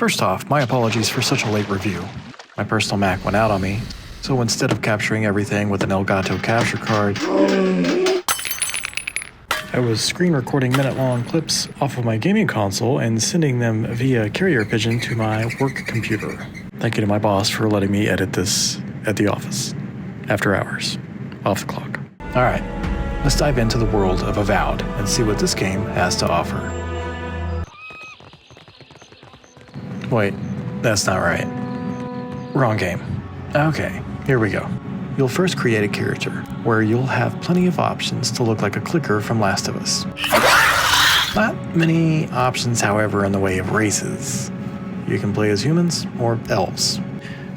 First off, my apologies for such a late review. My personal Mac went out on me, so instead of capturing everything with an Elgato capture card, I was screen recording minute-long clips off of my gaming console and sending them via carrier pigeon to my work computer. Thank you to my boss for letting me edit this at the office, after hours, off the clock. Alright, let's dive into the world of Avowed and see what this game has to offer. Wait, that's not right. Wrong game. Okay, here we go. You'll first create a character, where you'll have plenty of options to look like a clicker from Last of Us. Not many options, however, in the way of races. You can play as humans or elves.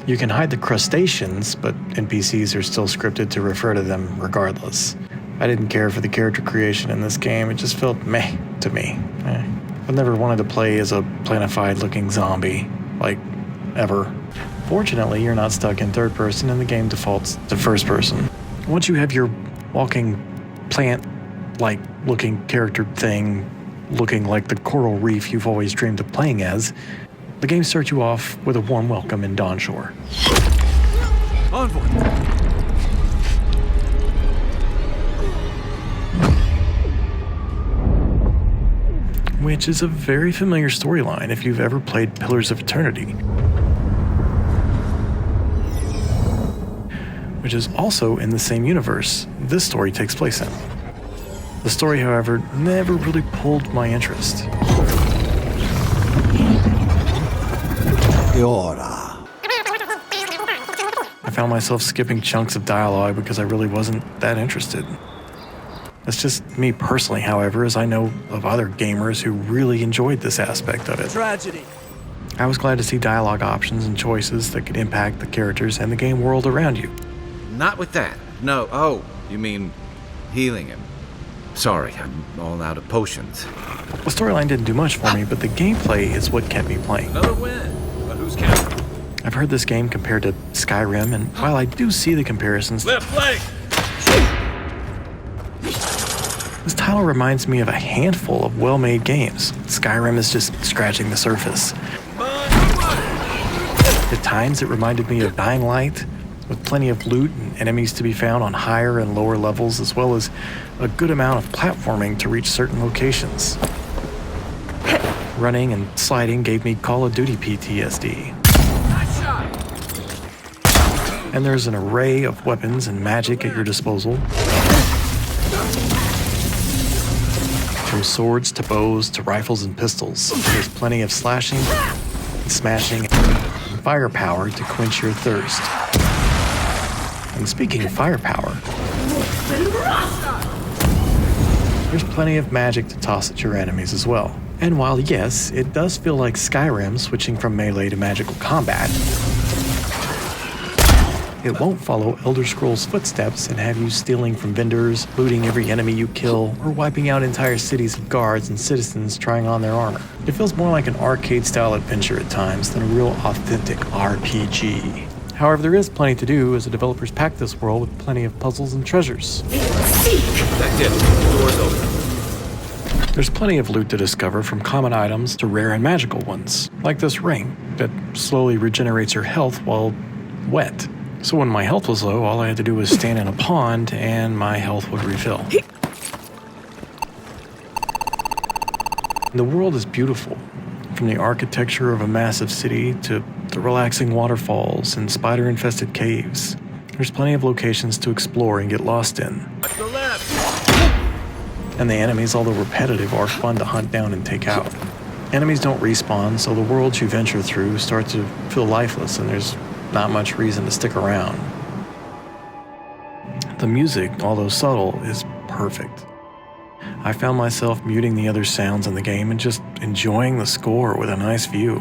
You can hide the crustaceans, but NPCs are still scripted to refer to them regardless. I didn't care for the character creation in this game, it just felt meh to me. I've never wanted to play as a planified-looking zombie, like, ever. Fortunately, you're not stuck in third person and the game defaults to first person. Once you have your walking plant-like looking character thing looking like the coral reef you've always dreamed of playing as, the game starts you off with a warm welcome in Dawnshore. Envoy! Which is a very familiar storyline if you've ever played Pillars of Eternity. Which is also in the same universe this story takes place in. The story, however, never really pulled my interest. I found myself skipping chunks of dialogue because I really wasn't that interested. That's just me personally, however, as I know of other gamers who really enjoyed this aspect of it. Tragedy. I was glad to see dialogue options and choices that could impact the characters and the game world around you. Not with that. No. Oh, you mean healing him. Sorry, I'm all out of potions. The storyline didn't do much for me, but the gameplay is what kept me playing. Another win. But who's counting? I've heard this game compared to Skyrim, and while I do see the comparisons, Left flank! this title reminds me of a handful of well-made games. Skyrim is just scratching the surface. At times, it reminded me of Dying Light, with plenty of loot and enemies to be found on higher and lower levels, as well as a good amount of platforming to reach certain locations. Running and sliding gave me Call of Duty PTSD. And there's an array of weapons and magic at your disposal. From swords to bows to rifles and pistols, there's plenty of slashing, and smashing, and firepower to quench your thirst. And speaking of firepower, there's plenty of magic to toss at your enemies as well. And while yes, it does feel like Skyrim switching from melee to magical combat, it won't follow Elder Scrolls' footsteps and have you stealing from vendors, looting every enemy you kill, or wiping out entire cities of guards and citizens trying on their armor. It feels more like an arcade-style adventure at times than a real authentic RPG. However, there is plenty to do as the developers pack this world with plenty of puzzles and treasures. That did it. Door's open. There's plenty of loot to discover, from common items to rare and magical ones, like this ring that slowly regenerates your health while wet. So when my health was low, all I had to do was stand in a pond and my health would refill. The world is beautiful, from the architecture of a massive city to the relaxing waterfalls and spider-infested caves. There's plenty of locations to explore and get lost in. Left to left! And the enemies, although repetitive, are fun to hunt down and take out. Enemies don't respawn, so the worlds you venture through start to feel lifeless and there's not much reason to stick around. The music, although subtle, is perfect. I found myself muting the other sounds in the game and just enjoying the score with a nice view.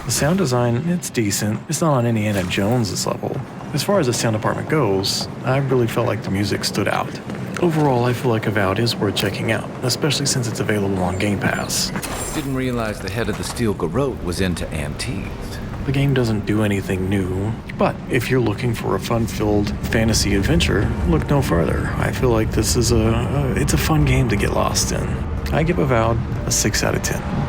The sound design, it's decent. It's not on any Indiana Jones' level. As far as the sound department goes, I really felt like the music stood out. Overall, I feel like Avowed is worth checking out, especially since it's available on Game Pass. Didn't realize the head of the Steel Garrote was into antiques. The game doesn't do anything new, but if you're looking for a fun-filled fantasy adventure, look no further. I feel like this is it's a fun game to get lost in. I give Avowed a 6 out of 10.